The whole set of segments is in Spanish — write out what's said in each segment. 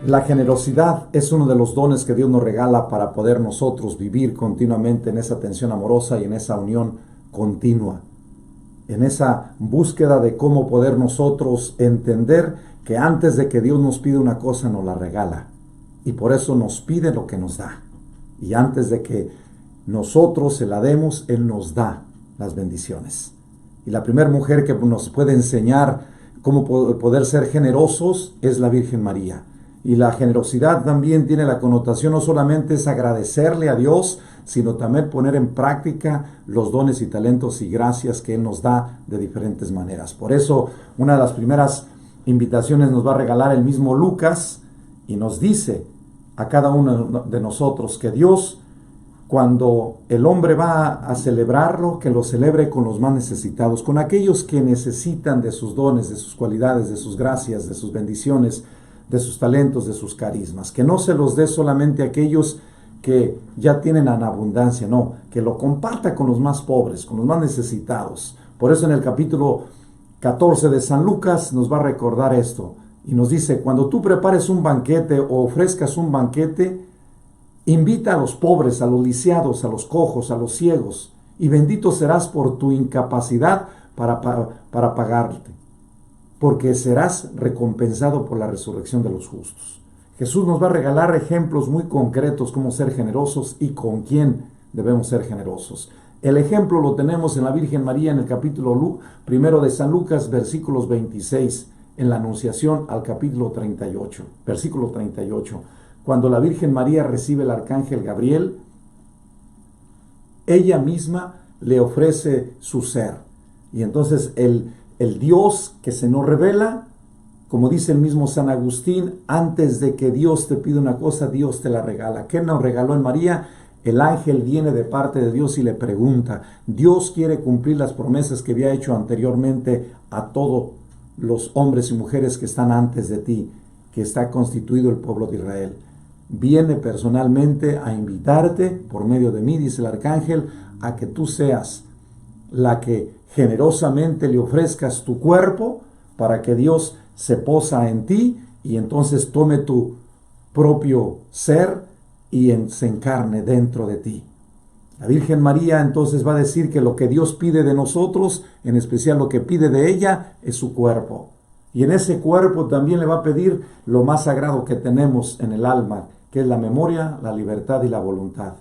La generosidad es uno de los dones que Dios nos regala para poder nosotros vivir continuamente en esa tensión amorosa y en esa unión continua, en esa búsqueda de cómo poder nosotros entender que antes de que Dios nos pide una cosa nos la regala y por eso nos pide lo que nos da, y antes de que nosotros se la demos, Él nos da las bendiciones. Y la primera mujer que nos puede enseñar cómo poder ser generosos es la Virgen María. Y la generosidad también tiene la connotación, no solamente es agradecerle a Dios, sino también poner en práctica los dones y talentos y gracias que Él nos da de diferentes maneras. Por eso, una de las primeras invitaciones nos va a regalar el mismo Lucas y nos dice a cada uno de nosotros que Dios, cuando el hombre va a celebrarlo, que lo celebre con los más necesitados, con aquellos que necesitan de sus dones, de sus cualidades, de sus gracias, de sus bendiciones, de sus talentos, de sus carismas. Que no se los dé solamente a aquellos que ya tienen en abundancia, no, que lo comparta con los más pobres, con los más necesitados. Por eso en el capítulo 14 de San Lucas nos va a recordar esto y nos dice: cuando tú prepares un banquete o ofrezcas un banquete, invita a los pobres, a los lisiados, a los cojos, a los ciegos, y bendito serás por tu incapacidad para pagarte, porque serás recompensado por la resurrección de los justos. Jesús nos va a regalar ejemplos muy concretos cómo ser generosos y con quién debemos ser generosos. El ejemplo lo tenemos en la Virgen María en el capítulo primero de San Lucas, versículos 26, en la Anunciación al capítulo 38, versículo 38. Cuando la Virgen María recibe el arcángel Gabriel, ella misma le ofrece su ser. Y entonces el Dios que se nos revela, como dice el mismo San Agustín, antes de que Dios te pida una cosa, Dios te la regala. ¿Qué nos regaló en María? El ángel viene de parte de Dios y le pregunta. Dios quiere cumplir las promesas que había hecho anteriormente a todos los hombres y mujeres que están antes de ti, que está constituido el pueblo de Israel. Viene personalmente a invitarte por medio de mí, dice el arcángel, a que tú seas la que generosamente le ofrezcas tu cuerpo para que Dios se posa en ti y entonces tome tu propio ser y se encarne dentro de ti. La Virgen María entonces va a decir que lo que Dios pide de nosotros, en especial lo que pide de ella, es su cuerpo. Y en ese cuerpo también le va a pedir lo más sagrado que tenemos en el alma, que es la memoria, la libertad y la voluntad.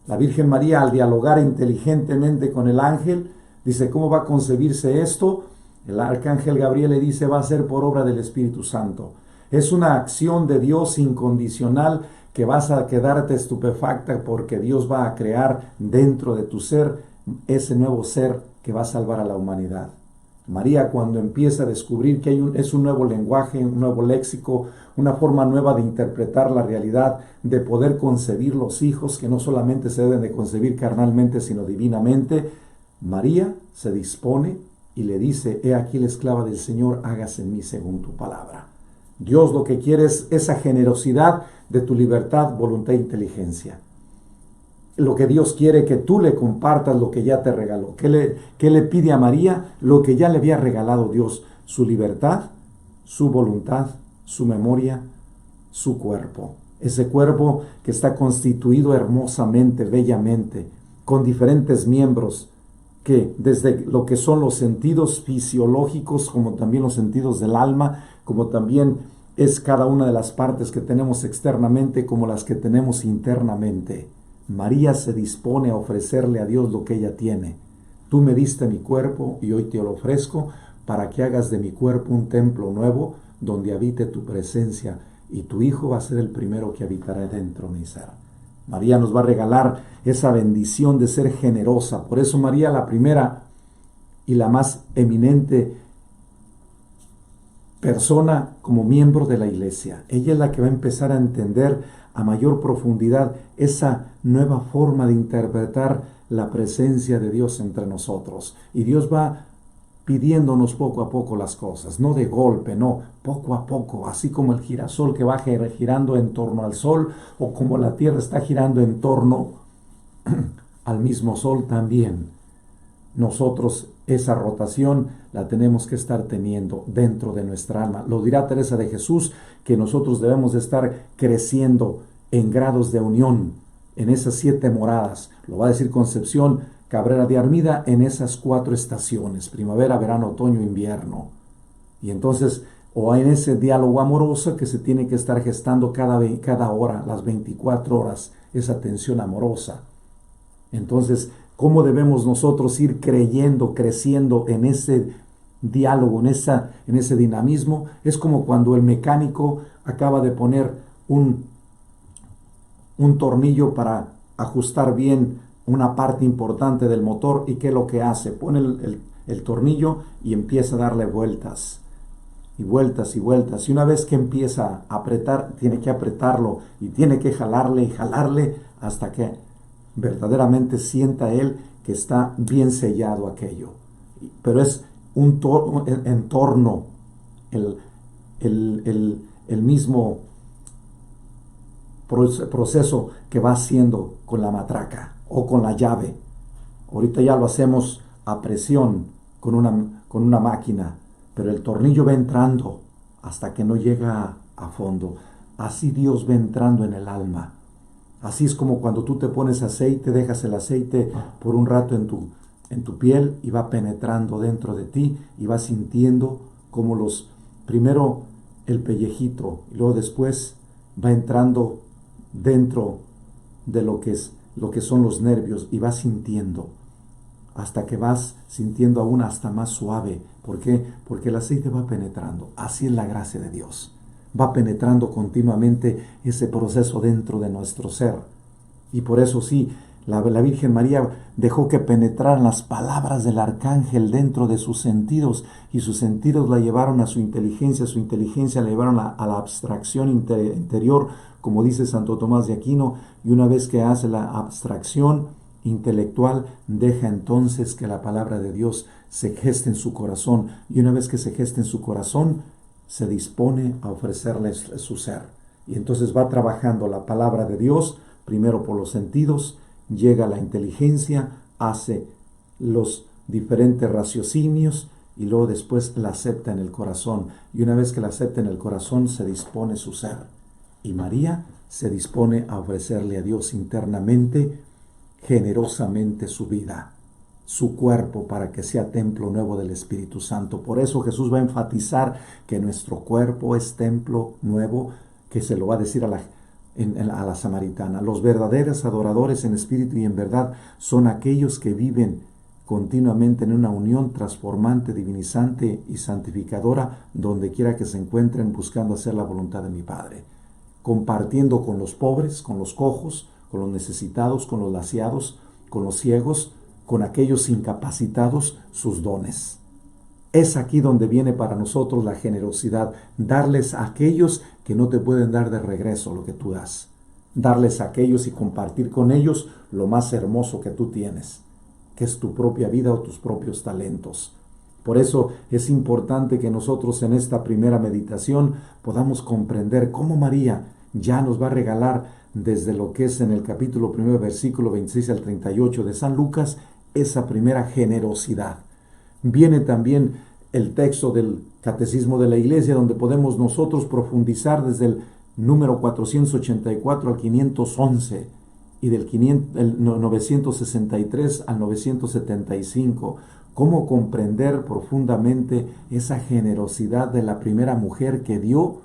La Virgen María, al dialogar inteligentemente con el ángel, dice: ¿cómo va a concebirse esto? El arcángel Gabriel le dice: va a ser por obra del Espíritu Santo. Es una acción de Dios incondicional que vas a quedarte estupefacta porque Dios va a crear dentro de tu ser ese nuevo ser que va a salvar a la humanidad. María, cuando empieza a descubrir que es un nuevo lenguaje, un nuevo léxico, una forma nueva de interpretar la realidad, de poder concebir los hijos que no solamente se deben de concebir carnalmente, sino divinamente, María se dispone y le dice: he aquí la esclava del Señor, hágase en mí según tu palabra. Dios lo que quiere es esa generosidad de tu libertad, voluntad e inteligencia. Lo que Dios quiere que tú le compartas lo que ya te regaló. ¿Qué le pide a María? Lo que ya le había regalado Dios: su libertad, su voluntad, su memoria, su cuerpo. Ese cuerpo que está constituido hermosamente, bellamente, con diferentes miembros, que desde lo que son los sentidos fisiológicos, como también los sentidos del alma, como también es cada una de las partes que tenemos externamente, como las que tenemos internamente. María se dispone a ofrecerle a Dios lo que ella tiene. Tú me diste mi cuerpo y hoy te lo ofrezco para que hagas de mi cuerpo un templo nuevo donde habite tu presencia, y tu Hijo va a ser el primero que habitará dentro de mi ser. María nos va a regalar esa bendición de ser generosa. Por eso María, la primera y la más eminente persona como miembro de la iglesia. Ella es la que va a empezar a entender a mayor profundidad esa nueva forma de interpretar la presencia de Dios entre nosotros. Y Dios va pidiéndonos poco a poco las cosas, no de golpe, no, poco a poco, así como el girasol que va girando en torno al sol, o como la tierra está girando en torno al mismo sol también. nosotros esa rotación la tenemos que estar teniendo dentro de nuestra alma. Lo dirá Teresa de Jesús, que nosotros debemos de estar creciendo en grados de unión, en esas 7 moradas. Lo va a decir Concepción Cabrera de Armida, en esas 4 estaciones: primavera, verano, otoño, invierno. Y entonces, o en ese diálogo amoroso que se tiene que estar gestando cada hora, las 24 horas, esa tensión amorosa. Entonces, ¿cómo debemos nosotros ir creciendo en ese diálogo, en ese dinamismo? Es como cuando el mecánico acaba de poner un tornillo para ajustar bien una parte importante del motor, y ¿qué es lo que hace? Pone el tornillo y empieza a darle vueltas y vueltas y vueltas, y una vez que empieza a apretar, tiene que apretarlo y tiene que jalarle y jalarle hasta que verdaderamente sienta él que está bien sellado aquello. Pero es un entorno, el mismo proceso que va haciendo con la matraca o con la llave. Ahorita ya lo hacemos a presión con una máquina, pero el tornillo va entrando hasta que no llega a fondo. Así Dios va entrando en el alma. Así es como cuando tú te pones aceite, dejas el aceite por un rato en tu piel y va penetrando dentro de ti, y vas sintiendo como primero el pellejito, y luego después va entrando dentro de lo que son los nervios, y vas sintiendo hasta que vas sintiendo aún hasta más suave. ¿Por qué? Porque el aceite va penetrando. Así es la gracia de Dios. Va penetrando continuamente ese proceso dentro de nuestro ser. Y por eso sí, la Virgen María dejó que penetraran las palabras del arcángel dentro de sus sentidos, y sus sentidos la llevaron a su inteligencia la llevaron a la abstracción interior, como dice Santo Tomás de Aquino, y una vez que hace la abstracción intelectual, deja entonces que la palabra de Dios se geste en su corazón, y una vez que se geste en su corazón, se dispone a ofrecerle su ser. Y entonces va trabajando la palabra de Dios, primero por los sentidos, llega a la inteligencia, hace los diferentes raciocinios, y luego después la acepta en el corazón. Y una vez que la acepta en el corazón, se dispone su ser. Y María se dispone a ofrecerle a Dios internamente, generosamente, su vida, su cuerpo, para que sea templo nuevo del Espíritu Santo. Por eso Jesús va a enfatizar que nuestro cuerpo es templo nuevo, que se lo va a decir a la samaritana. Los verdaderos adoradores en espíritu y en verdad son aquellos que viven continuamente en una unión transformante, divinizante y santificadora, donde quiera que se encuentren, buscando hacer la voluntad de mi Padre, compartiendo con los pobres, con los cojos, con los necesitados, con los lasiados, con los ciegos, con aquellos incapacitados, sus dones. Es aquí donde viene para nosotros la generosidad, darles a aquellos que no te pueden dar de regreso lo que tú das. Darles a aquellos y compartir con ellos lo más hermoso que tú tienes, que es tu propia vida o tus propios talentos. Por eso es importante que nosotros en esta primera meditación podamos comprender cómo María ya nos va a regalar, desde lo que es en el capítulo 1, versículo 26 al 38 de San Lucas, esa primera generosidad. Viene también el texto del Catecismo de la Iglesia, donde podemos nosotros profundizar desde el número 484 al 511 y del 963 al 975. Cómo comprender profundamente esa generosidad de la primera mujer que dio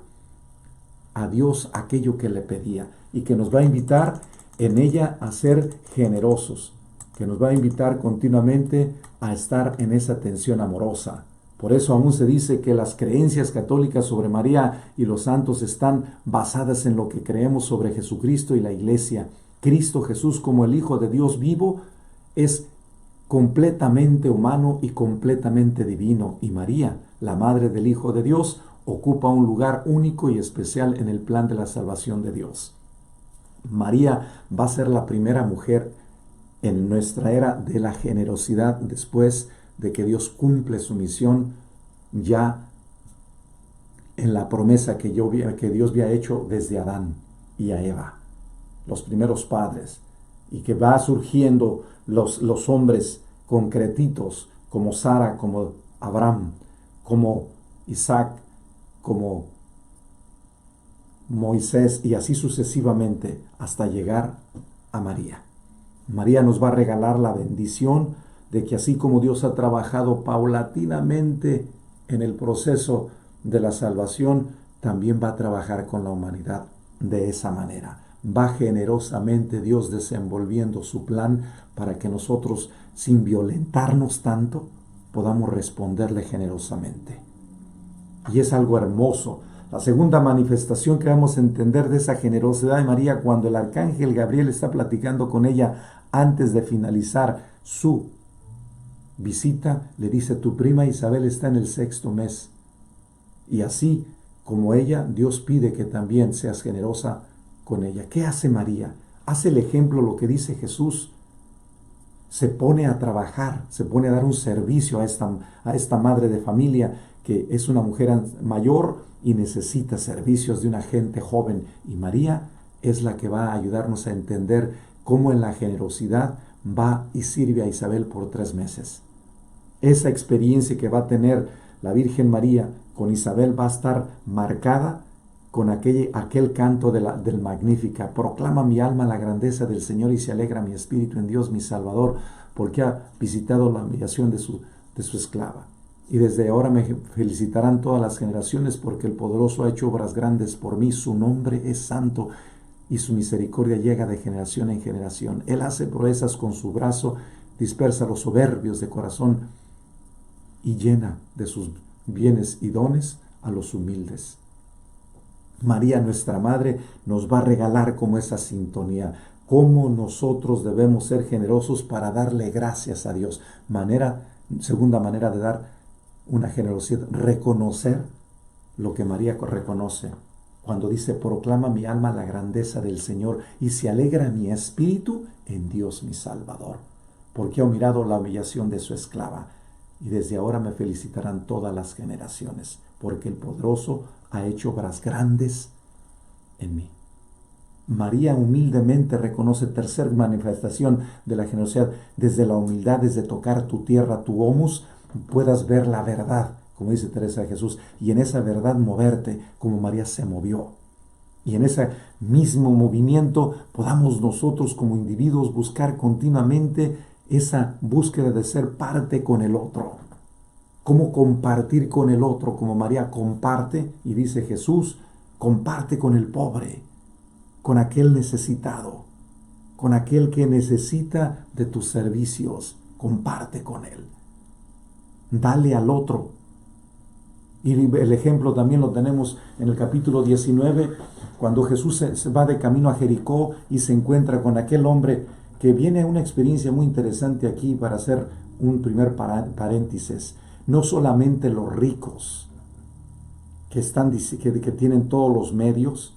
a Dios aquello que le pedía, y que nos va a invitar en ella a ser generosos, que nos va a invitar continuamente a estar en esa tensión amorosa. Por eso aún se dice que las creencias católicas sobre María y los santos están basadas en lo que creemos sobre Jesucristo y la Iglesia. Cristo Jesús, como el Hijo de Dios vivo, es completamente humano y completamente divino, y María, la Madre del Hijo de Dios, ocupa un lugar único y especial en el plan de la salvación de Dios. María va a ser la primera mujer en nuestra era de la generosidad, después de que Dios cumple su misión ya en la promesa que Dios había hecho desde Adán y a Eva, los primeros padres, y que va surgiendo los hombres concretitos, como Sara, como Abraham, como Isaac, como Moisés, y así sucesivamente hasta llegar a María. María nos va a regalar la bendición de que así como Dios ha trabajado paulatinamente en el proceso de la salvación, también va a trabajar con la humanidad de esa manera. Va generosamente Dios desenvolviendo su plan para que nosotros, sin violentarnos tanto, podamos responderle generosamente. Y es algo hermoso. La segunda manifestación que vamos a entender de esa generosidad de María, cuando el arcángel Gabriel está platicando con ella antes de finalizar su visita, le dice: tu prima Isabel está en el 6º mes. Y así como ella, Dios pide que también seas generosa con ella. ¿Qué hace María? Hace el ejemplo, lo que dice Jesús. Se pone a trabajar, se pone a dar un servicio a esta madre de familia, que es una mujer mayor y necesita servicios de una gente joven. Y María es la que va a ayudarnos a entender cómo en la generosidad va y sirve a Isabel por 3 meses. Esa experiencia que va a tener la Virgen María con Isabel va a estar marcada con aquel canto del Magnífica. Proclama mi alma la grandeza del Señor y se alegra mi espíritu en Dios mi Salvador, porque ha visitado la humillación de su esclava. Y desde ahora me felicitarán todas las generaciones, porque el poderoso ha hecho obras grandes por mí. Su nombre es santo y su misericordia llega de generación en generación. Él hace proezas con su brazo, dispersa a los soberbios de corazón y llena de sus bienes y dones a los humildes. María, nuestra Madre, nos va a regalar como esa sintonía, cómo nosotros debemos ser generosos para darle gracias a Dios. Segunda manera de dar una generosidad, reconocer lo que María reconoce. Cuando dice: proclama mi alma la grandeza del Señor y se alegra mi espíritu en Dios mi Salvador, porque ha mirado la humillación de su esclava. Y desde ahora me felicitarán todas las generaciones, porque el poderoso ha hecho obras grandes en mí. María humildemente reconoce, tercera manifestación de la generosidad, desde la humildad, desde tocar tu tierra, tu humus, puedas ver la verdad, como dice Teresa de Jesús, y en esa verdad moverte como María se movió. Y en ese mismo movimiento podamos nosotros como individuos buscar continuamente esa búsqueda de ser parte con el otro. Cómo compartir con el otro, como María comparte, y dice Jesús, comparte con el pobre, con aquel necesitado, con aquel que necesita de tus servicios, comparte con él. Dale al otro. Y el ejemplo también lo tenemos en el capítulo 19, cuando Jesús se va de camino a Jericó y se encuentra con aquel hombre, que viene una experiencia muy interesante aquí para hacer un primer paréntesis. No solamente los ricos que tienen todos los medios,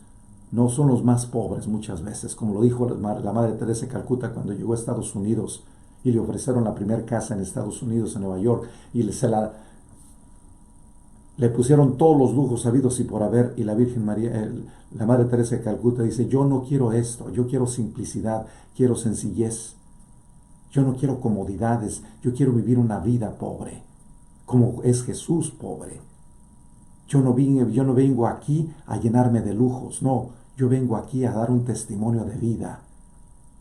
no son los más pobres muchas veces, como lo dijo la Madre Teresa de Calcuta cuando llegó a Estados Unidos y le ofrecieron la primera casa en Estados Unidos, en Nueva York, y le pusieron todos los lujos habidos y por haber, y la Virgen María, la Madre Teresa de Calcuta dice: yo no quiero esto, yo quiero simplicidad, quiero sencillez, yo no quiero comodidades, yo quiero vivir una vida pobre, como es Jesús pobre. Yo no vengo aquí a llenarme de lujos, no, yo vengo aquí a dar un testimonio de vida.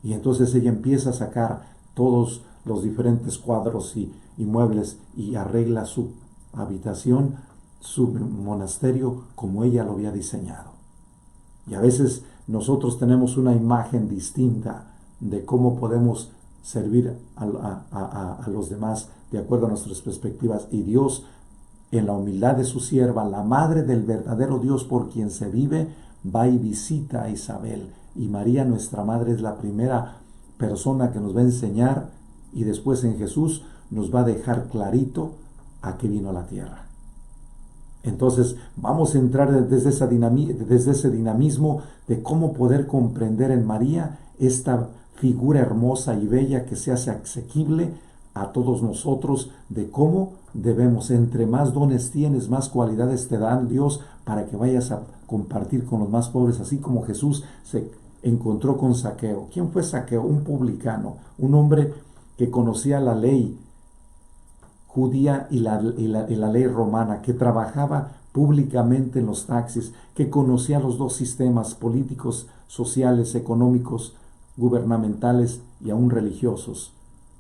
Y entonces ella empieza a sacar todos los diferentes cuadros y muebles y arregla su habitación, su monasterio, como ella lo había diseñado. Y a veces nosotros tenemos una imagen distinta de cómo podemos servir a los demás de acuerdo a nuestras perspectivas, y Dios, en la humildad de su sierva, la madre del verdadero Dios por quien se vive, va y visita a Isabel. Y María, nuestra madre, es la primera persona que nos va a enseñar, y después en Jesús nos va a dejar clarito a qué vino a la tierra. Entonces vamos a entrar desde ese dinamismo de cómo poder comprender en María esta figura hermosa y bella que se hace asequible a todos nosotros, de cómo debemos, entre más dones tienes, más cualidades te dan Dios para que vayas a compartir con los más pobres, así como Jesús se encontró con Zaqueo. ¿Quién fue Zaqueo? Un publicano, un hombre que conocía la ley, judía y la ley romana, que trabajaba públicamente en los taxis, que conocía los dos sistemas políticos, sociales, económicos, gubernamentales y aún religiosos.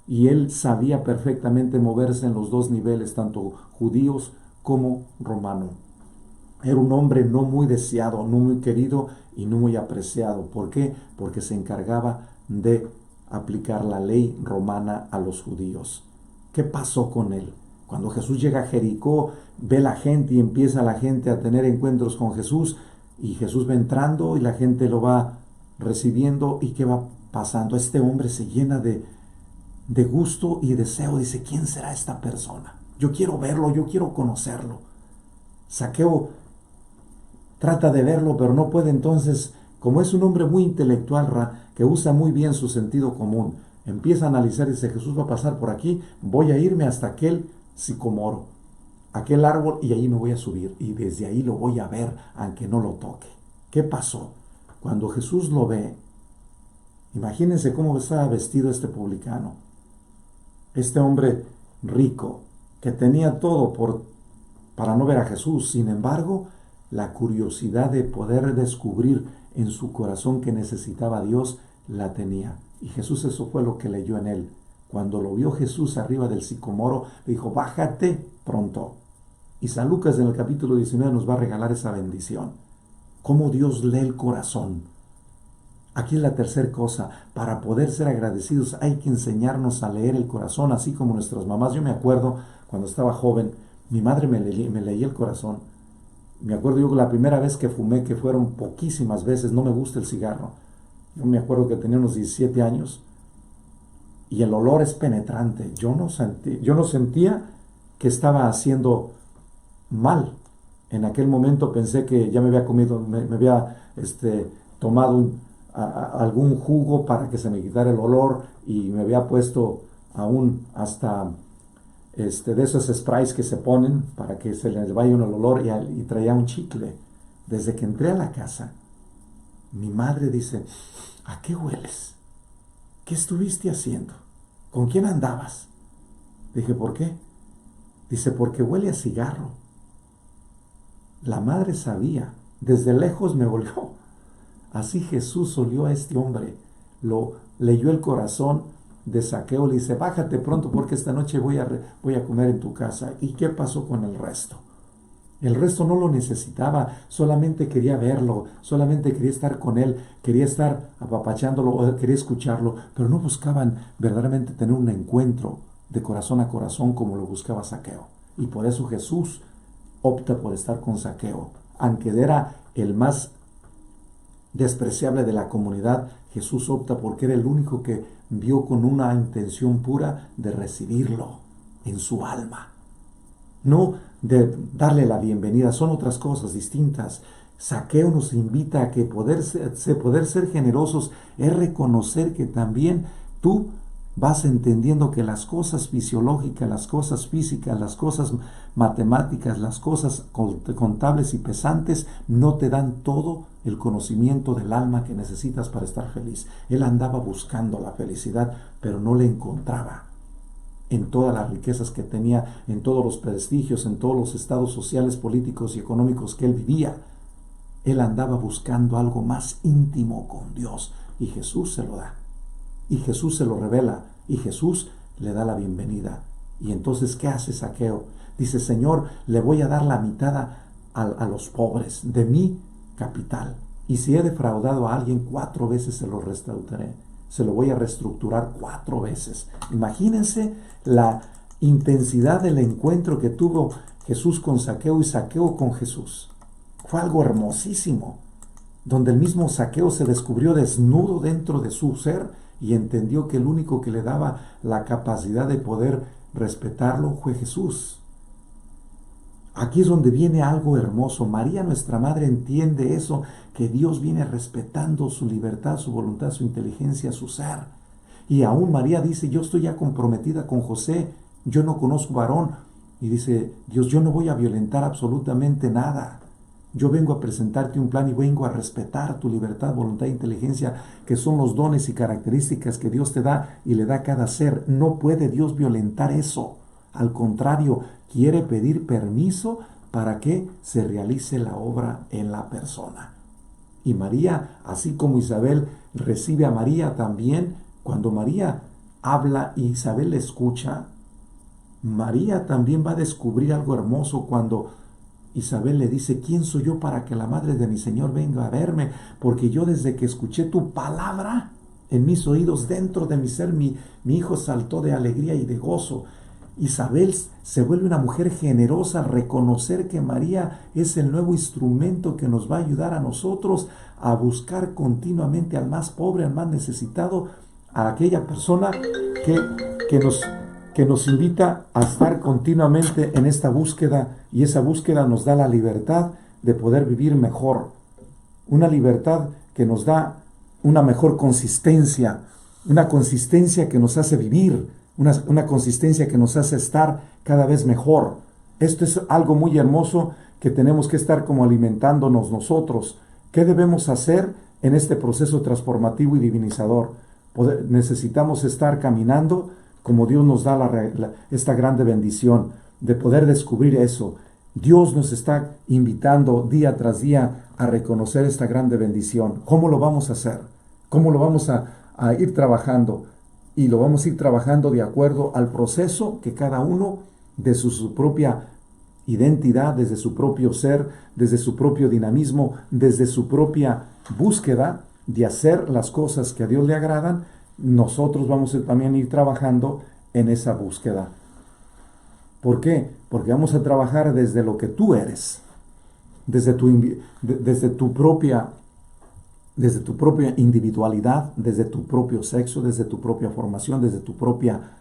Y él sabía perfectamente moverse en los dos niveles, tanto judíos como romano. Era un hombre no muy deseado, no muy querido y no muy apreciado. ¿Por qué? Porque se encargaba de aplicar la ley romana a los judíos. ¿Qué pasó con él? Cuando Jesús llega a Jericó, ve la gente y empieza la gente a tener encuentros con Jesús, y Jesús va entrando y la gente lo va recibiendo. ¿Y qué va pasando? Este hombre se llena de gusto y deseo. Dice, ¿quién será esta persona? Yo quiero verlo, yo quiero conocerlo. Saqueo trata de verlo, pero no puede. Entonces, como es un hombre muy intelectual, que usa muy bien su sentido común, empieza a analizar y dice, Jesús va a pasar por aquí, voy a irme hasta aquel sicomoro, aquel árbol, y ahí me voy a subir, y desde ahí lo voy a ver, aunque no lo toque. ¿Qué pasó? Cuando Jesús lo ve, imagínense cómo estaba vestido este publicano, este hombre rico, que tenía todo para no ver a Jesús. Sin embargo, la curiosidad de poder descubrir en su corazón que necesitaba a Dios, la tenía. Y Jesús, eso fue lo que leyó en él. Cuando lo vio Jesús arriba del sicomoro, le dijo, bájate pronto. Y San Lucas en el capítulo 19 nos va a regalar esa bendición. Cómo Dios lee el corazón. Aquí es la tercera cosa. Para poder ser agradecidos hay que enseñarnos a leer el corazón, así como nuestras mamás. Yo me acuerdo cuando estaba joven, mi madre me leía el corazón. Me acuerdo yo que la primera vez que fumé, que fueron poquísimas veces, no me gusta el cigarro. Yo me acuerdo que tenía unos 17 años y el olor es penetrante. Yo no sentía que estaba haciendo mal. En aquel momento pensé que ya me había comido, me había tomado algún jugo para que se me quitara el olor, y me había puesto aún hasta de esos sprays que se ponen para que se les vaya el olor, y traía un chicle. Desde que entré a la casa, mi madre dice, ¿a qué hueles? ¿Qué estuviste haciendo? ¿Con quién andabas? Dije, ¿por qué? Dice, porque huele a cigarro. La madre sabía, desde lejos me olió. Así Jesús olió a este hombre, lo leyó el corazón de Saqueo, le dice, bájate pronto porque esta noche voy a comer en tu casa. ¿Y qué pasó con el resto? El resto no lo necesitaba, solamente quería verlo, solamente quería estar con él, quería estar apapachándolo, quería escucharlo, pero no buscaban verdaderamente tener un encuentro de corazón a corazón como lo buscaba Saqueo. Y por eso Jesús opta por estar con Saqueo. Aunque era el más despreciable de la comunidad, Jesús opta porque era el único que vio con una intención pura de recibirlo en su alma. No de darle la bienvenida, son otras cosas distintas. Saqueo nos invita a que poder ser generosos es reconocer que también tú vas entendiendo que las cosas fisiológicas, las cosas físicas, las cosas matemáticas, las cosas contables y pesantes no te dan todo el conocimiento del alma que necesitas para estar feliz. Él andaba buscando la felicidad, pero no la encontraba en todas las riquezas que tenía, en todos los prestigios, en todos los estados sociales, políticos y económicos que él vivía. Él andaba buscando algo más íntimo con Dios, y Jesús se lo da. Y Jesús se lo revela, y Jesús le da la bienvenida. Y entonces, ¿qué hace Saqueo? Dice, Señor, le voy a dar la mitad a los pobres de mi capital. Y si he defraudado a alguien, 4 veces se lo restauraré. Se lo voy a reestructurar 4 veces. Imagínense la intensidad del encuentro que tuvo Jesús con Saqueo y Saqueo con Jesús. Fue algo hermosísimo, donde el mismo Saqueo se descubrió desnudo dentro de su ser y entendió que el único que le daba la capacidad de poder respetarlo fue Jesús. Aquí es donde viene algo hermoso. María, nuestra madre, entiende eso, que Dios viene respetando su libertad, su voluntad, su inteligencia, su ser. Y aún María dice, yo estoy ya comprometida con José, yo no conozco varón. Y dice, Dios, yo no voy a violentar absolutamente nada. Yo vengo a presentarte un plan y vengo a respetar tu libertad, voluntad e inteligencia, que son los dones y características que Dios te da y le da a cada ser. No puede Dios violentar eso. Al contrario, quiere pedir permiso para que se realice la obra en la persona. Y María, así como Isabel recibe a María también, cuando María habla y Isabel le escucha, María también va a descubrir algo hermoso cuando Isabel le dice: ¿quién soy yo para que la madre de mi Señor venga a verme? Porque yo desde que escuché tu palabra en mis oídos, dentro de mi ser, mi hijo saltó de alegría y de gozo. Isabel se vuelve una mujer generosa al reconocer que María es el nuevo instrumento que nos va a ayudar a nosotros a buscar continuamente al más pobre, al más necesitado, a aquella persona que, que nos que nos invita a estar continuamente en esta búsqueda, y esa búsqueda nos da la libertad de poder vivir mejor, una libertad que nos da una mejor consistencia, una consistencia que nos hace vivir, una consistencia que nos hace estar cada vez mejor. Esto es algo muy hermoso que tenemos que estar como alimentándonos nosotros. ¿Qué debemos hacer en este proceso transformativo y divinizador? Necesitamos estar caminando como Dios nos da esta grande bendición de poder descubrir eso. Dios nos está invitando día tras día a reconocer esta grande bendición. ¿Cómo lo vamos a hacer? ¿Cómo lo vamos a ir trabajando? Y lo vamos a ir trabajando de acuerdo al proceso que cada uno, de su propia identidad, desde su propio ser, desde su propio dinamismo, desde su propia búsqueda de hacer las cosas que a Dios le agradan, nosotros vamos a también ir trabajando en esa búsqueda. ¿Por qué? Porque vamos a trabajar desde lo que tú eres, desde tu propia individualidad, desde tu propio sexo, desde tu propia formación, desde tu propia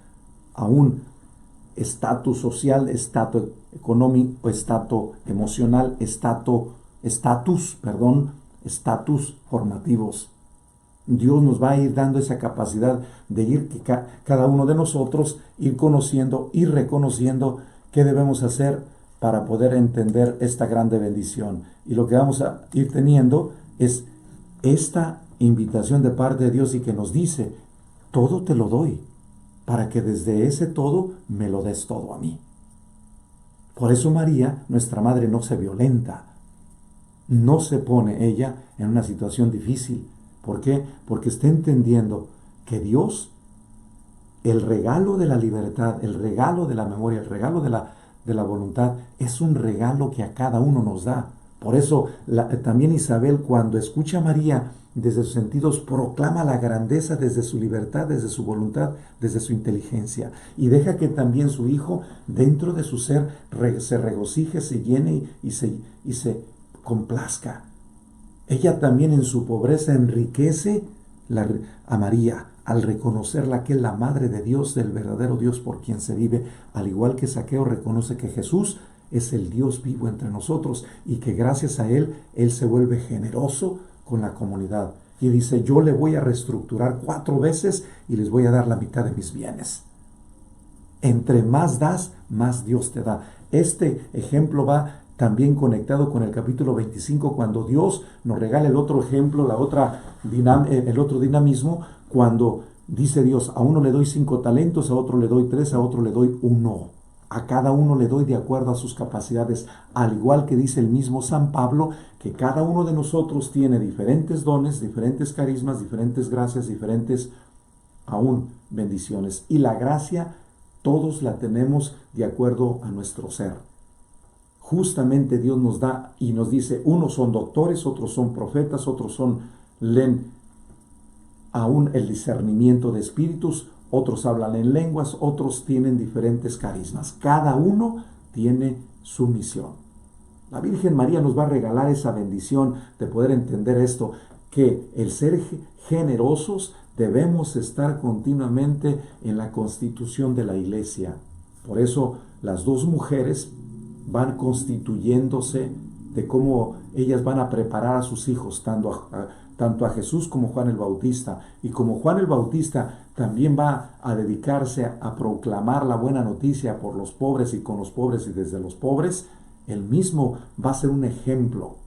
aún estatus social, estatus económico, estatus emocional, estatus formativos. Dios nos va a ir dando esa capacidad de ir, que cada uno de nosotros, ir conociendo y reconociendo qué debemos hacer para poder entender esta grande bendición. Y lo que vamos a ir teniendo es esta invitación de parte de Dios, y que nos dice: todo te lo doy, para que desde ese todo me lo des todo a mí. Por eso María, nuestra madre, no se violenta, no se pone ella en una situación difícil. ¿Por qué? Porque está entendiendo que Dios, el regalo de la libertad, el regalo de la memoria, el regalo de la voluntad, es un regalo que a cada uno nos da. Por eso también Isabel, cuando escucha a María, desde sus sentidos proclama la grandeza desde su libertad, desde su voluntad, desde su inteligencia, y deja que también su hijo, dentro de su ser, se regocije, se llene y se complazca. Ella también en su pobreza enriquece a María al reconocerla que es la madre de Dios, del verdadero Dios por quien se vive, al igual que Zaqueo reconoce que Jesús es el Dios vivo entre nosotros y que gracias a Él se vuelve generoso con la comunidad. Y dice: yo le voy a reestructurar 4 veces y les voy a dar la mitad de mis bienes. Entre más das, más Dios te da. Este ejemplo va también conectado con el capítulo 25, cuando Dios nos regala el otro ejemplo, el otro dinamismo, cuando dice Dios: a uno le doy 5 talentos, a otro le doy 3, a otro le doy 1. A cada uno le doy de acuerdo a sus capacidades, al igual que dice el mismo San Pablo, que cada uno de nosotros tiene diferentes dones, diferentes carismas, diferentes gracias, diferentes aún bendiciones. Y la gracia todos la tenemos de acuerdo a nuestro ser. Justamente Dios nos da y nos dice: unos son doctores, otros son profetas, otros leen aún el discernimiento de espíritus, otros hablan en lenguas, otros tienen diferentes carismas. Cada uno tiene su misión. La Virgen María nos va a regalar esa bendición de poder entender esto, que el ser generosos debemos estar continuamente en la constitución de la iglesia. Por eso las 2 mujeres van constituyéndose de cómo ellas van a preparar a sus hijos, tanto a Jesús como Juan el Bautista. Y como Juan el Bautista también va a dedicarse a proclamar la buena noticia por los pobres y con los pobres y desde los pobres, él mismo va a ser un ejemplo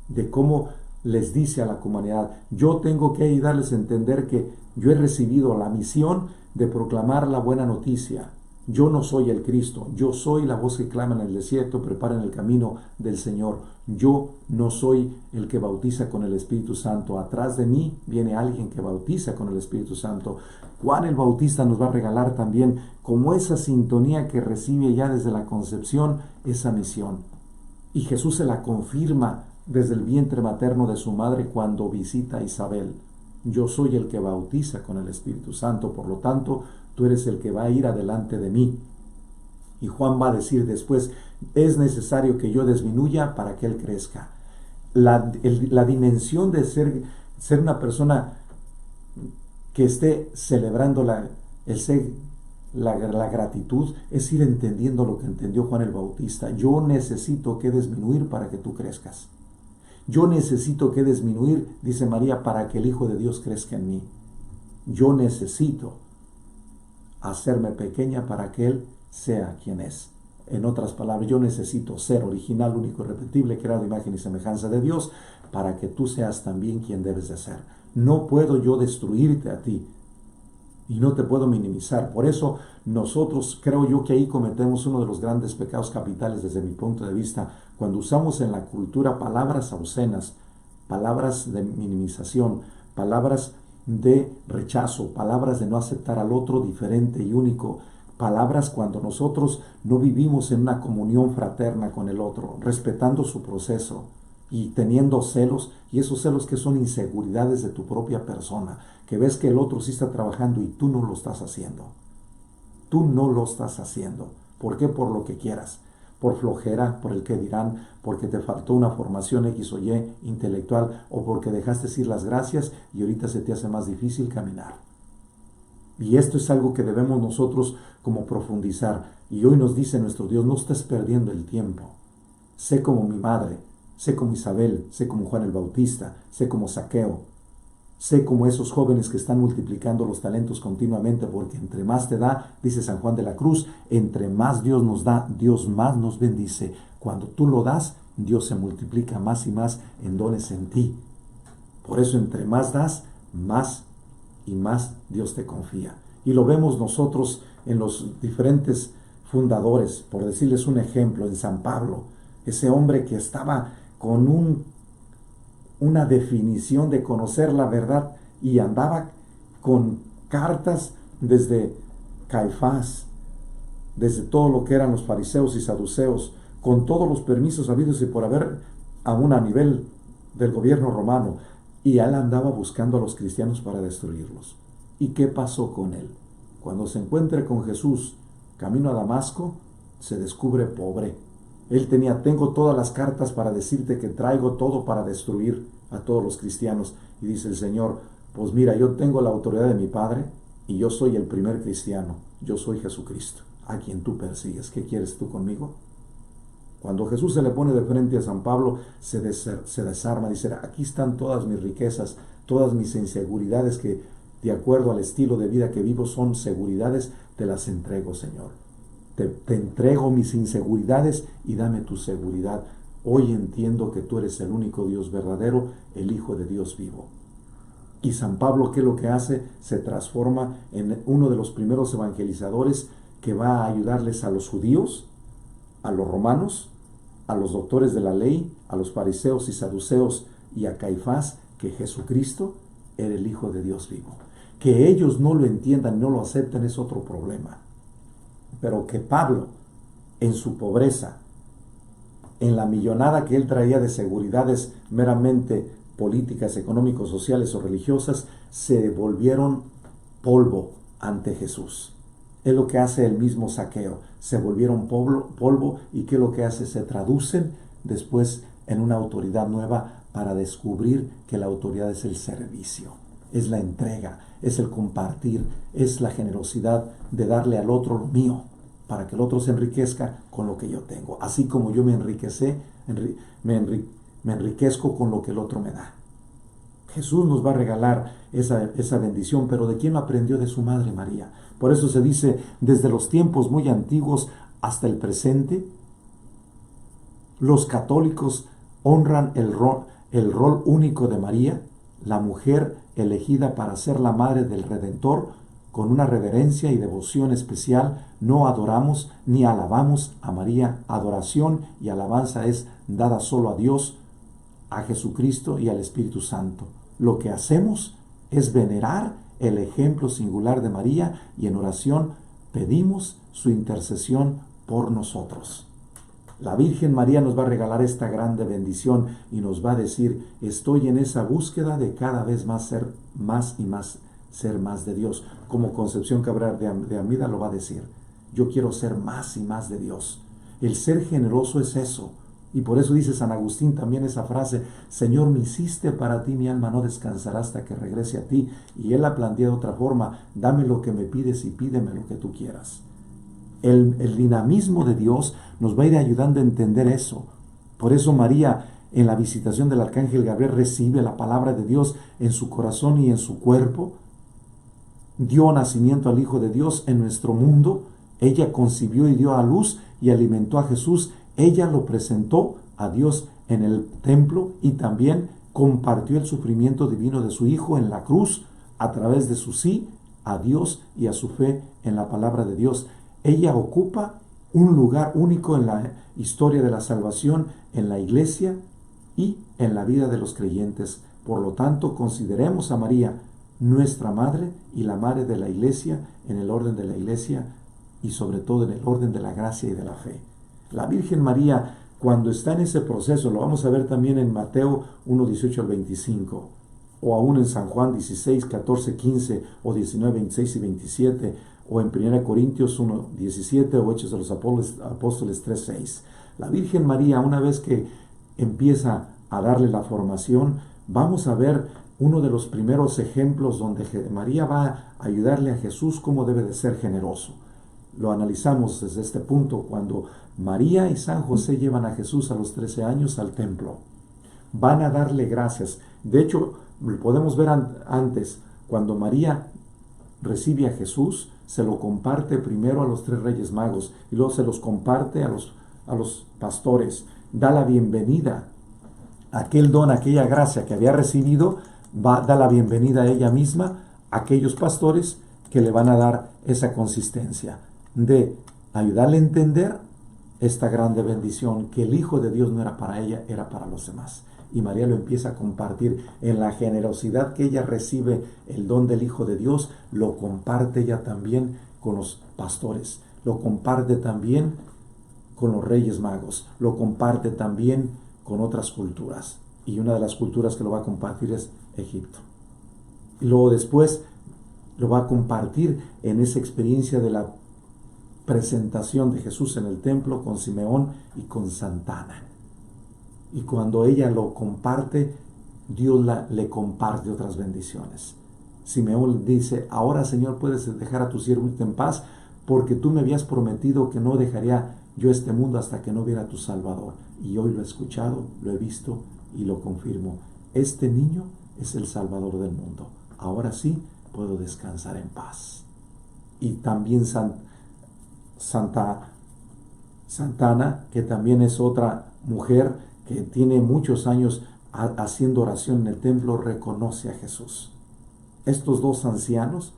de cómo les dice a la comunidad: yo tengo que ayudarles a entender que yo he recibido la misión de proclamar la buena noticia. Yo no soy el Cristo, yo soy la voz que clama en el desierto, preparen el camino del Señor. Yo no soy el que bautiza con el Espíritu Santo. Atrás de mí viene alguien que bautiza con el Espíritu Santo. Juan el Bautista nos va a regalar también, como esa sintonía que recibe ya desde la concepción, esa misión. Y Jesús se la confirma desde el vientre materno de su madre cuando visita a Isabel. Yo soy el que bautiza con el Espíritu Santo, por lo tanto, tú eres el que va a ir adelante de mí. Y Juan va a decir después, es necesario que yo disminuya para que Él crezca. La dimensión de ser una persona que esté celebrando la gratitud es ir entendiendo lo que entendió Juan el Bautista. Yo necesito que disminuir para que tú crezcas. Yo necesito que disminuir, dice María, para que el Hijo de Dios crezca en mí. Yo necesito hacerme pequeña para que Él sea quien es. En otras palabras, yo necesito ser original, único, irrepetible, creado a imagen y semejanza de Dios, para que tú seas también quien debes de ser. No puedo yo destruirte a ti y no te puedo minimizar. Por eso nosotros, creo yo que ahí cometemos uno de los grandes pecados capitales desde mi punto de vista, cuando usamos en la cultura palabras obscenas, palabras de minimización, palabras de rechazo, palabras de no aceptar al otro diferente y único, palabras cuando nosotros no vivimos en una comunión fraterna con el otro, respetando su proceso y teniendo celos, y esos celos que son inseguridades de tu propia persona, que ves que el otro sí está trabajando y tú no lo estás haciendo. Tú no lo estás haciendo. ¿Por qué? Por lo que quieras. Por flojera, por el que dirán, porque te faltó una formación X o Y intelectual, o porque dejaste decir las gracias y ahorita se te hace más difícil caminar. Y esto es algo que debemos nosotros como profundizar. Y hoy nos dice nuestro Dios, no estés perdiendo el tiempo. Sé como mi madre, sé como Isabel, sé como Juan el Bautista, sé como Zaqueo, sé como esos jóvenes que están multiplicando los talentos continuamente, porque entre más te da, dice San Juan de la Cruz, entre más Dios nos da, Dios más nos bendice. Cuando tú lo das, Dios se multiplica más y más en dones en ti. Por eso entre más das, más y más Dios te confía. Y lo vemos nosotros en los diferentes fundadores, por decirles un ejemplo, en San Pablo, ese hombre que estaba con una definición de conocer la verdad y andaba con cartas desde Caifás, desde todo lo que eran los fariseos y saduceos, con todos los permisos habidos y por haber, aún a nivel del gobierno romano, y él andaba buscando a los cristianos para destruirlos. ¿Y qué pasó con él? Cuando se encuentra con Jesús camino a Damasco, se descubre pobre. Él tengo todas las cartas para decirte que traigo todo para destruir a todos los cristianos. Y dice el Señor, pues mira, yo tengo la autoridad de mi Padre y yo soy el primer cristiano. Yo soy Jesucristo, a quien tú persigues. ¿Qué quieres tú conmigo? Cuando Jesús se le pone de frente a San Pablo, se desarma, dice, aquí están todas mis riquezas, todas mis inseguridades que de acuerdo al estilo de vida que vivo son seguridades, te las entrego, Señor. Te entrego mis inseguridades y dame tu seguridad. Hoy entiendo que tú eres el único Dios verdadero, el Hijo de Dios vivo. Y San Pablo, ¿qué es lo que hace? Se transforma en uno de los primeros evangelizadores que va a ayudarles a los judíos, a los romanos, a los doctores de la ley, a los fariseos y saduceos y a Caifás, que Jesucristo era el Hijo de Dios vivo. Que ellos no lo entiendan, no lo acepten, es otro problema. Pero que Pablo, en su pobreza, en la millonada que él traía de seguridades meramente políticas, económicos, sociales o religiosas, se volvieron polvo ante Jesús. Es lo que hace el mismo Zaqueo. Se volvieron polvo y ¿qué es lo que hace? Se traducen después en una autoridad nueva para descubrir que la autoridad es el servicio, es la entrega, es el compartir, es la generosidad de darle al otro lo mío, para que el otro se enriquezca con lo que yo tengo. Así como yo me enriquezco con lo que el otro me da. Jesús nos va a regalar esa bendición, pero ¿de quién lo aprendió? De su madre María. Por eso se dice, desde los tiempos muy antiguos hasta el presente, los católicos honran el rol único de María, la mujer elegida para ser la madre del Redentor, con una reverencia y devoción especial, no adoramos ni alabamos a María. Adoración y alabanza es dada solo a Dios, a Jesucristo y al Espíritu Santo. Lo que hacemos es venerar el ejemplo singular de María y en oración pedimos su intercesión por nosotros. La Virgen María nos va a regalar esta grande bendición y nos va a decir, estoy en esa búsqueda de cada vez más ser más y más, ser más de Dios. Como Concepción Cabral de Amida lo va a decir, yo quiero ser más y más de Dios. El ser generoso es eso. Y por eso dice San Agustín también esa frase, Señor, me hiciste para ti, mi alma no descansará hasta que regrese a ti. Y él la plantea de otra forma, dame lo que me pides y pídeme lo que tú quieras. El dinamismo de Dios nos va a ir ayudando a entender eso. Por eso María, en la visitación del Arcángel Gabriel, recibe la palabra de Dios en su corazón y en su cuerpo. Dio nacimiento al Hijo de Dios en nuestro mundo. Ella concibió y dio a luz y alimentó a Jesús. Ella lo presentó a Dios en el templo y también compartió el sufrimiento divino de su Hijo en la cruz a través de su sí a Dios y a su fe en la palabra de Dios. Ella ocupa un lugar único en la historia de la salvación, en la iglesia y en la vida de los creyentes. Por lo tanto, consideremos a María nuestra madre y la madre de la iglesia en el orden de la iglesia y sobre todo en el orden de la gracia y de la fe. La Virgen María, cuando está en ese proceso, lo vamos a ver también en Mateo 1, 18 al 25, o aún en San Juan 16, 14, 15, o 19, 26 y 27, o en 1 Corintios 1, 17, o Hechos de los Apóstoles 3, 6. La Virgen María, una vez que empieza a darle la formación, vamos a ver uno de los primeros ejemplos donde María va a ayudarle a Jesús cómo debe de ser generoso. Lo analizamos desde este punto cuando María y San José llevan a Jesús a los 13 años al templo. Van a darle gracias. De hecho, lo podemos ver antes, cuando María recibe a Jesús, se lo comparte primero a los 3 reyes magos y luego se los comparte a los pastores. Da la bienvenida. Aquel don, aquella gracia que había recibido, da la bienvenida a ella misma, a aquellos pastores que le van a dar esa consistencia de ayudarle a entender esta grande bendición, que el Hijo de Dios no era para ella, era para los demás. Y María lo empieza a compartir en la generosidad que ella recibe el don del Hijo de Dios, lo comparte ella también con los pastores, lo comparte también con los reyes magos, lo comparte también con otras culturas. Y una de las culturas que lo va a compartir es Egipto. Y luego después lo va a compartir en esa experiencia de la presentación de Jesús en el templo con Simeón y con Santa Ana. Y cuando ella lo comparte, Dios le comparte otras bendiciones. Simeón dice, ahora Señor puedes dejar a tu siervo irte en paz, porque tú me habías prometido que no dejaría yo este mundo hasta que no viera a tu Salvador. Y hoy lo he escuchado, lo he visto y lo confirmo. Este niño es el Salvador del mundo. Ahora sí puedo descansar en paz. Y también Santa Ana, que también es otra mujer que tiene muchos años haciendo oración en el templo, reconoce a Jesús. Estos 2 ancianos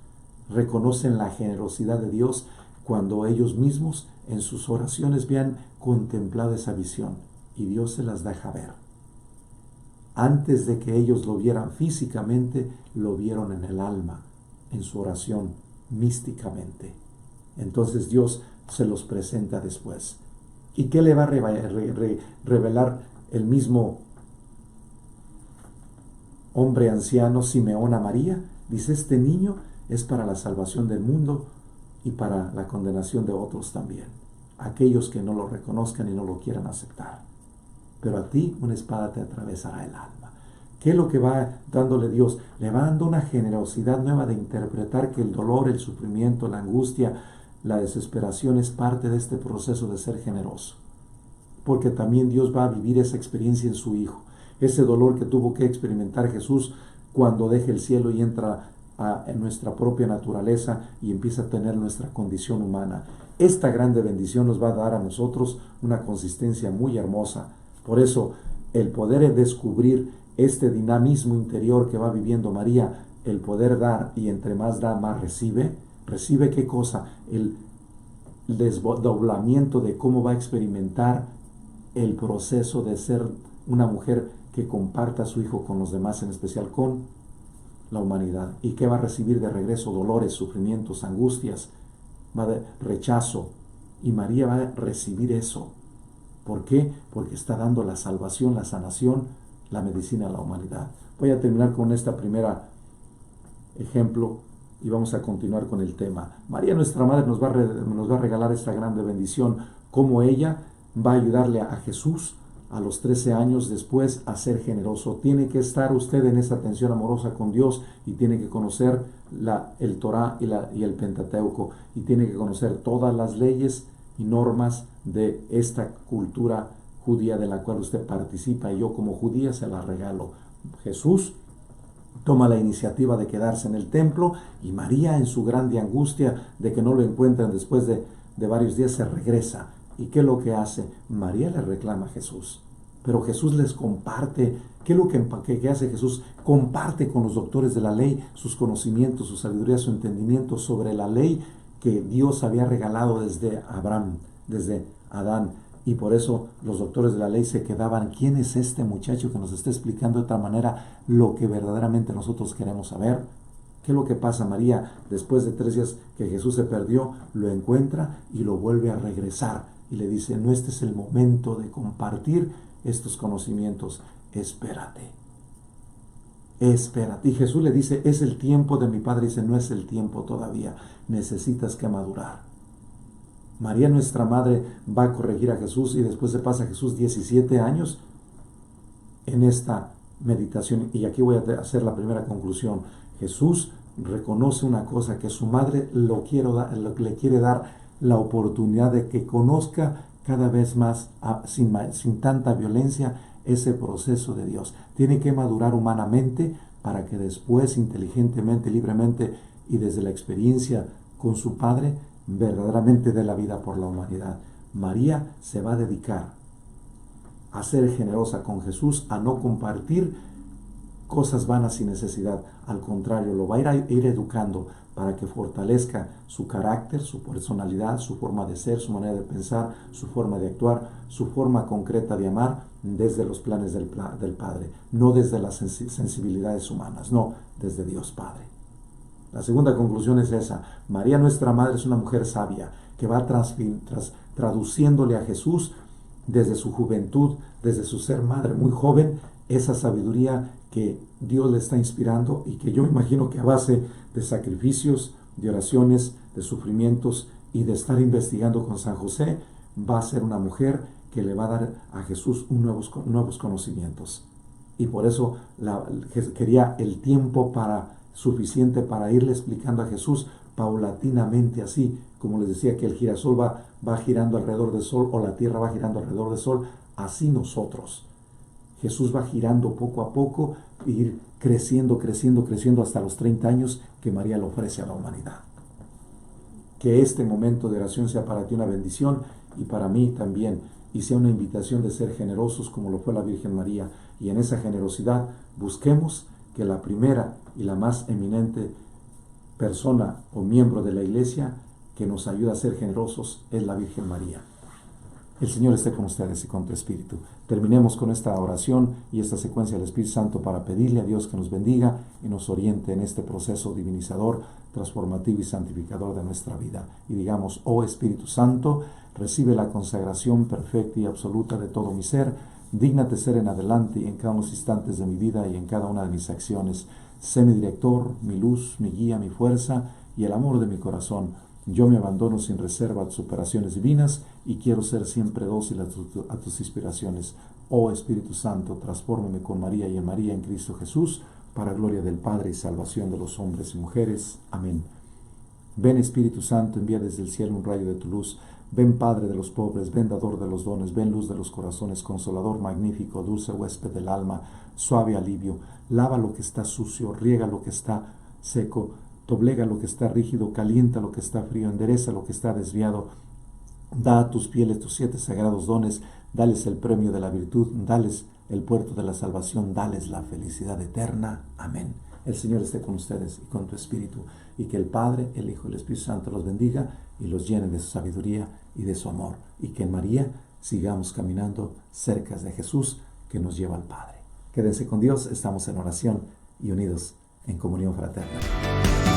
reconocen la generosidad de Dios cuando ellos mismos en sus oraciones habían contemplado esa visión y Dios se las deja ver. Antes de que ellos lo vieran físicamente, lo vieron en el alma, en su oración, místicamente. Entonces Dios se los presenta después. ¿Y qué le va a revelar el mismo hombre anciano, Simeón, a María? Dice, este niño es para la salvación del mundo y para la condenación de otros también, aquellos que no lo reconozcan y no lo quieran aceptar. Pero a ti una espada te atravesará el alma. ¿Qué es lo que va dándole Dios? Le va dando una generosidad nueva de interpretar que el dolor, el sufrimiento, la angustia, la desesperación es parte de este proceso de ser generoso. Porque también Dios va a vivir esa experiencia en su Hijo. Ese dolor que tuvo que experimentar Jesús cuando deja el cielo y entra en nuestra propia naturaleza y empieza a tener nuestra condición humana. Esta grande bendición nos va a dar a nosotros una consistencia muy hermosa. Por eso, el poder descubrir este dinamismo interior que va viviendo María, el poder dar y entre más da, más recibe, Recibe ¿qué cosa? El desdoblamiento de cómo va a experimentar el proceso de ser una mujer que comparta a su hijo con los demás, en especial con la humanidad. ¿Y qué va a recibir de regreso? Dolores, sufrimientos, angustias, va de rechazo. Y María va a recibir eso. ¿Por qué? Porque está dando la salvación, la sanación, la medicina a la humanidad. Voy a terminar con esta primera ejemplo y vamos a continuar con el tema. María, nuestra madre, nos va a regalar esta grande bendición, como ella va a ayudarle a Jesús a los 13 años después a ser generoso. Tiene que estar usted en esa tensión amorosa con Dios y tiene que conocer el Torah y el Pentateuco, y tiene que conocer todas las leyes y normas de esta cultura judía de la cual usted participa, y yo como judía se la regalo. Jesús toma la iniciativa de quedarse en el templo, y María, en su grande angustia de que no lo encuentran después de varios días, se regresa. ¿Y qué es lo que hace? María le reclama a Jesús, pero Jesús les comparte. ¿Qué es lo que hace Jesús? Comparte con los doctores de la ley sus conocimientos, su sabiduría, su entendimiento sobre la ley que Dios había regalado desde Abraham, desde Adán. Y por eso los doctores de la ley se quedaban: ¿quién es este muchacho que nos está explicando de otra manera lo que verdaderamente nosotros queremos saber? ¿Qué es lo que pasa? María, después de 3 días que Jesús se perdió, lo encuentra y lo vuelve a regresar. Y le dice: no, este es el momento de compartir estos conocimientos. Espérate. Espérate. Y Jesús le dice: es el tiempo de mi Padre. Y dice: no es el tiempo todavía. Necesitas que madurar. María, nuestra madre, va a corregir a Jesús, y después se pasa Jesús 17 años en esta meditación. Y aquí voy a hacer la primera conclusión. Jesús reconoce una cosa, que su madre le quiere dar la oportunidad de que conozca cada vez más, sin tanta violencia, ese proceso de Dios. Tiene que madurar humanamente para que después, inteligentemente, libremente y desde la experiencia con su Padre, verdaderamente dé la vida por la humanidad. María se va a dedicar a ser generosa con Jesús, a no compartir cosas vanas sin necesidad. Al contrario, lo va a ir educando para que fortalezca su carácter, su personalidad, su forma de ser, su manera de pensar, su forma de actuar, su forma concreta de amar, desde los planes del Padre, no desde las sensibilidades humanas, no, desde Dios Padre. La segunda conclusión es esa: María, nuestra madre, es una mujer sabia que va traduciéndole a Jesús desde su juventud, desde su ser madre muy joven, esa sabiduría que Dios le está inspirando, y que yo imagino que a base de sacrificios, de oraciones, de sufrimientos y de estar investigando con San José, va a ser una mujer que le va a dar a Jesús nuevos conocimientos. Y por eso quería el tiempo suficiente para irle explicando a Jesús paulatinamente, así como les decía que el girasol va girando alrededor del sol, o la tierra va girando alrededor del sol. Así nosotros. Jesús va girando poco a poco, e ir creciendo hasta los 30 años que María le ofrece a la humanidad. Que este momento de oración sea para ti una bendición, y para mí también, y sea una invitación de ser generosos como lo fue la Virgen María. Y en esa generosidad busquemos que la primera y la más eminente persona o miembro de la Iglesia que nos ayuda a ser generosos es la Virgen María. El Señor esté con ustedes y con tu espíritu. Terminemos con esta oración y esta secuencia del Espíritu Santo para pedirle a Dios que nos bendiga y nos oriente en este proceso divinizador, transformativo y santificador de nuestra vida. Y digamos: oh Espíritu Santo, recibe la consagración perfecta y absoluta de todo mi ser. Dígnate ser en adelante y en cada uno de los instantes de mi vida y en cada una de mis acciones. Sé mi director, mi luz, mi guía, mi fuerza y el amor de mi corazón. Yo me abandono sin reserva a tus operaciones divinas y quiero ser siempre dócil a tus inspiraciones. Oh Espíritu Santo, transfórmame con María y en María en Cristo Jesús, para gloria del Padre y salvación de los hombres y mujeres. Amén. Ven Espíritu Santo, envía desde el cielo un rayo de tu luz. Ven Padre de los pobres, ven dador de los dones, ven luz de los corazones, consolador magnífico, dulce huésped del alma, suave alivio. Lava lo que está sucio, riega lo que está seco, doblega lo que está rígido, calienta lo que está frío, endereza lo que está desviado. Da a tus fieles tus 7 sagrados dones, dales el premio de la virtud, dales el puerto de la salvación, dales la felicidad eterna. Amén. El Señor esté con ustedes y con tu espíritu, y que el Padre, el Hijo y el Espíritu Santo los bendiga y los llene de su sabiduría y de su amor, y que en María sigamos caminando cerca de Jesús que nos lleva al Padre. Quédense con Dios, estamos en oración y unidos en comunión fraterna.